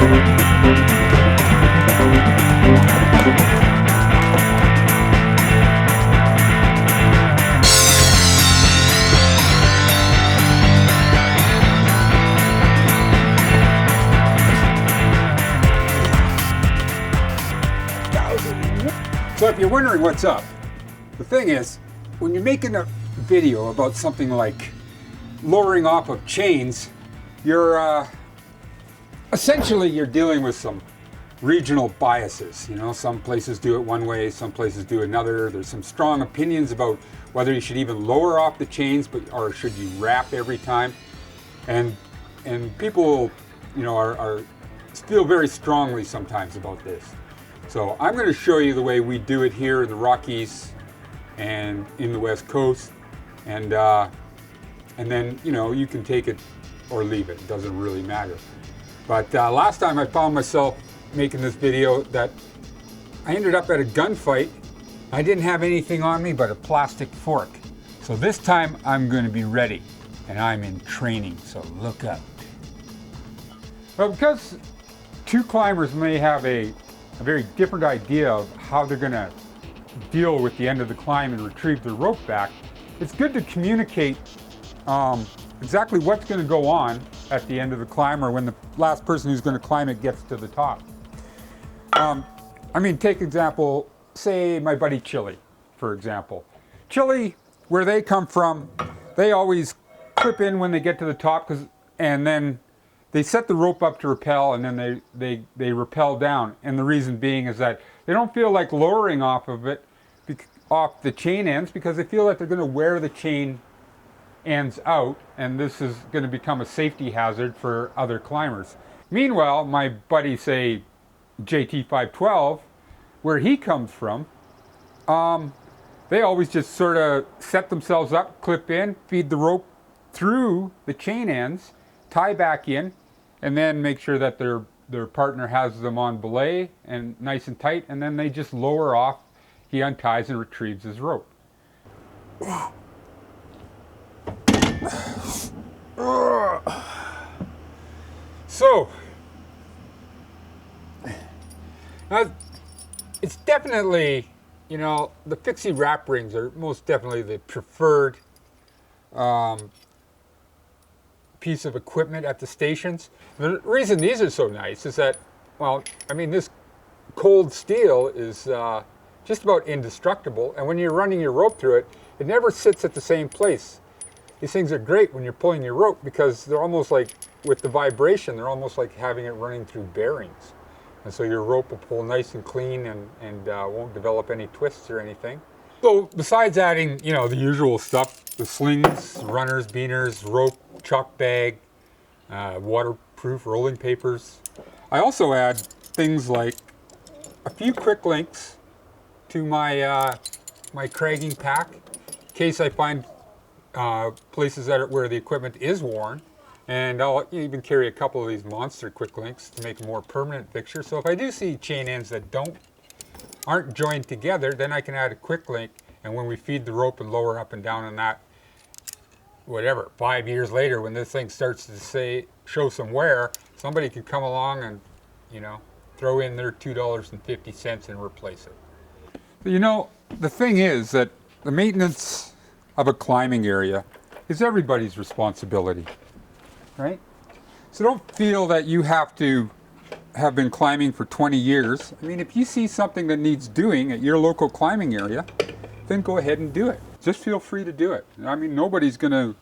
So if you're wondering what's up, the thing is, when you're making a video about something like lowering off of chains, you're essentially you're dealing with some regional biases. You know, some places do it one way, some places do another. There's some strong opinions about whether you should even lower off the chains, or should you wrap every time. And people, you know, are feel very strongly sometimes about this. So I'm going to show you the way we do it here in the Rockies and in the West Coast, and then, you know, you can take it or leave it. It doesn't really matter. But last time I found myself making this video that I ended up at a gunfight. I didn't have anything on me but a plastic fork. So this time I'm going to be ready, and I'm in training, so look out. Well, because two climbers may have a very different idea of how they're going to deal with the end of the climb and retrieve their rope back, it's good to communicate exactly what's going to go on at the end of the climb, or when the last person who's going to climb it gets to the top. I mean, take example, say my buddy Chili, for example. Chili, where they come from, they always clip in when they get to the top, and then they set the rope up to rappel, and then they rappel down. And the reason being is that they don't feel like lowering off of it, off the chain ends, because they feel that they're going to wear the chain ends out, and this is going to become a safety hazard for other climbers. Meanwhile, my buddy, say JT512, where he comes from, they always just sort of set themselves up, clip in, feed the rope through the chain ends, tie back in, and then make sure that their partner has them on belay and nice and tight, and then they just lower off. He unties and retrieves his rope. So, it's definitely, you know, the fixie wrap rings are most definitely the preferred piece of equipment at the stations. The reason these are so nice is that, well, I mean, this cold steel is just about indestructible, and when you're running your rope through it, it never sits at the same place. These things are great when you're pulling your rope, because they're almost like, with the vibration, they're almost like having it running through bearings. And so your rope will pull nice and clean, and won't develop any twists or anything. So besides adding, you know, the usual stuff, the slings, runners, beaners, rope, chalk bag, waterproof rolling papers, I also add things like a few quick links to my my cragging pack, in case I find places where the equipment is worn. And I'll even carry a couple of these monster quick links to make a more permanent fixture. So if I do see chain ends that aren't joined together, then I can add a quick link, and when we feed the rope and lower up and down on that, whatever, 5 years later, when this thing starts to show some wear, somebody can come along and, you know, throw in their $2.50 and replace it. You know, the thing is that the maintenance of a climbing area is everybody's responsibility, right? So don't feel that you have to have been climbing for 20 years. I mean, if you see something that needs doing at your local climbing area, then go ahead and do it. Just feel free to do it. I mean, nobody's going to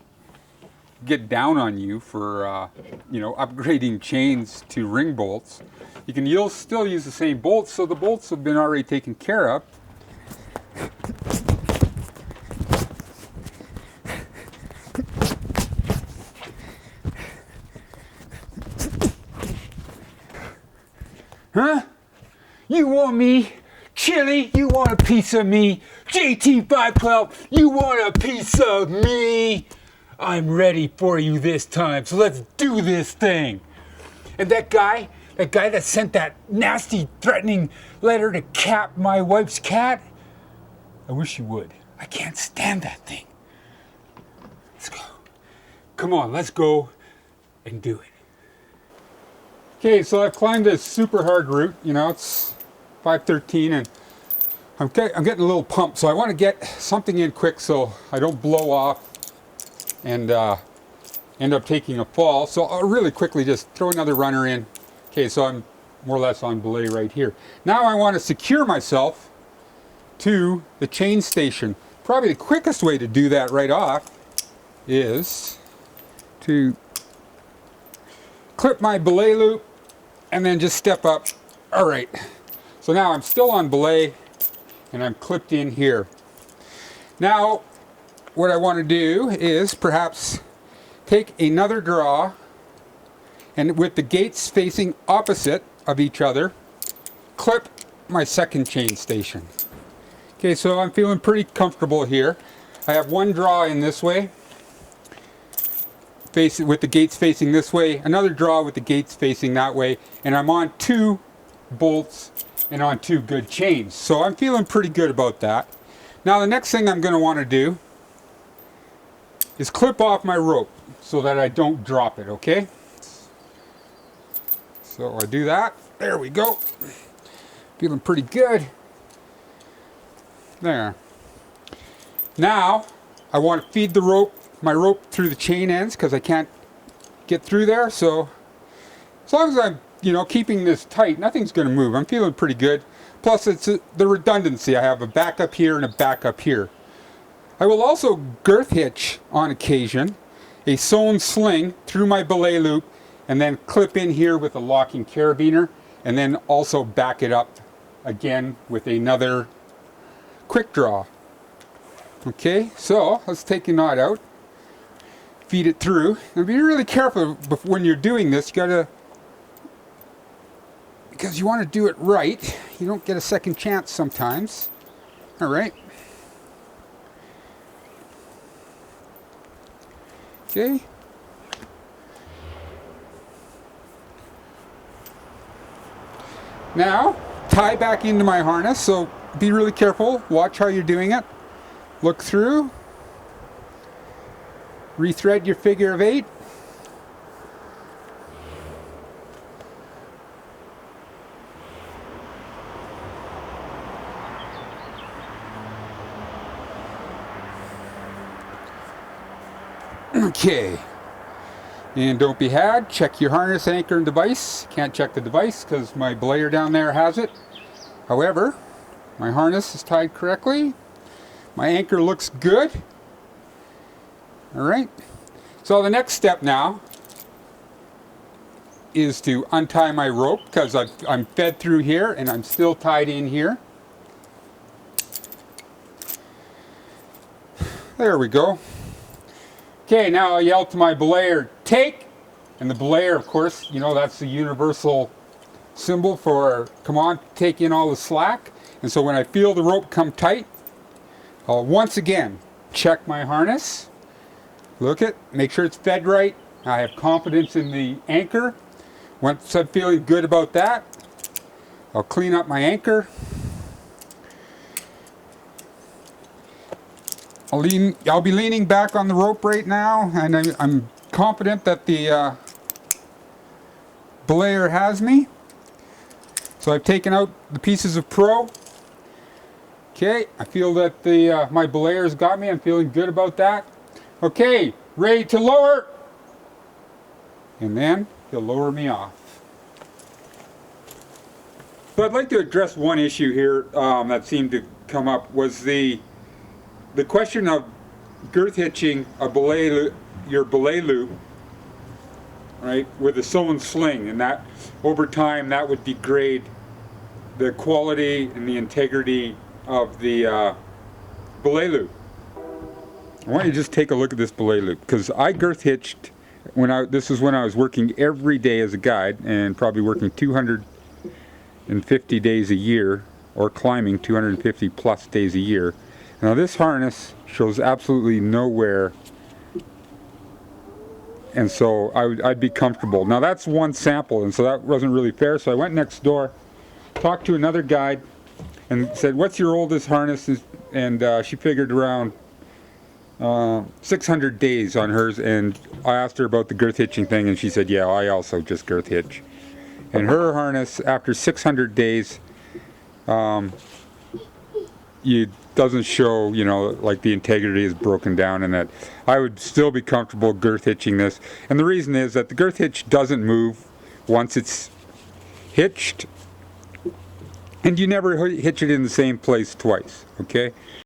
get down on you for, you know, upgrading chains to ring bolts. You'll still use the same bolts, so the bolts have been already taken care of. Huh? You want me? Chili, you want a piece of me? JT512, you want a piece of me? I'm ready for you this time, so let's do this thing. And that guy that sent that nasty, threatening letter to cap my wife's cat, I wish you would. I can't stand that thing. Let's go. Come on, let's go and do it. Okay, so I've climbed this super hard route. You know, it's 5:13 and I'm getting a little pumped, so I want to get something in quick so I don't blow off and end up taking a fall. So I'll really quickly just throw another runner in. Okay, so I'm more or less on belay right here. Now I want to secure myself to the chain station. Probably the quickest way to do that right off is to clip my belay loop and then just step up. All right, so now I'm still on belay and I'm clipped in here. Now what I want to do is perhaps take another draw and with the gates facing opposite of each other, clip my second chain station. Okay, so I'm feeling pretty comfortable here. I have one draw in this way, with the gates facing this way, another draw with the gates facing that way, and I'm on 2 bolts and on 2 good chains. So I'm feeling pretty good about that. Now the next thing I'm going to want to do is clip off my rope so that I don't drop it, okay? So I do that. There we go. Feeling pretty good. There. Now I want to feed my rope through the chain ends because I can't get through there. So as long as I'm, keeping this tight, nothing's going to move. I'm feeling pretty good. Plus it's the redundancy. I have a backup here and a backup here. I will also girth hitch on occasion a sewn sling through my belay loop and then clip in here with a locking carabiner and then also back it up again with another quick draw. Okay, so let's take a knot out, feed it through, and be really careful when you're doing this. Because you want to do it right. You don't get a second chance sometimes. All right. Okay. Now, tie back into my harness, so be really careful. Watch how you're doing it. Look through. Rethread your figure of 8. Okay. And don't be had. Check your harness, anchor, and device. Can't check the device because my belayer down there has it. However, my harness is tied correctly. My anchor looks good. All right. So the next step now is to untie my rope because I'm fed through here and I'm still tied in here. There we go. Okay, now I yell to my belayer, take, and the belayer, of course, that's the universal symbol for, come on, take in all the slack. And so when I feel the rope come tight, I'll once again check my harness, look it, make sure it's fed right. I have confidence in the anchor. Once I'm feeling good about that, I'll clean up my anchor. I'll be leaning back on the rope right now, and I'm confident that the belayer has me. So I've taken out the pieces of Pro. Okay, I feel that my belayer's got me. I'm feeling good about that. Okay, ready to lower. And then he'll lower me off. So I'd like to address one issue here that seemed to come up was the question of girth hitching your belay loop, right, with a sewn sling, and that over time that would degrade the quality and the integrity of the belay loop. I want you to just take a look at this belay loop because I girth hitched this is when I was working every day as a guide and probably working 250 days a year or climbing 250 plus days a year. Now this harness shows absolutely no wear, and so I'd be comfortable. Now that's one sample, and so that wasn't really fair, so I went next door, talked to another guide, and said, what's your oldest harness? And she figured around 600 days on hers, and I asked her about the girth hitching thing, and she said, yeah, I also just girth hitch. And her harness, after 600 days, it doesn't show, you know, like the integrity is broken down, and that I would still be comfortable girth hitching this. And the reason is that the girth hitch doesn't move once it's hitched, and you never hitch it in the same place twice, okay?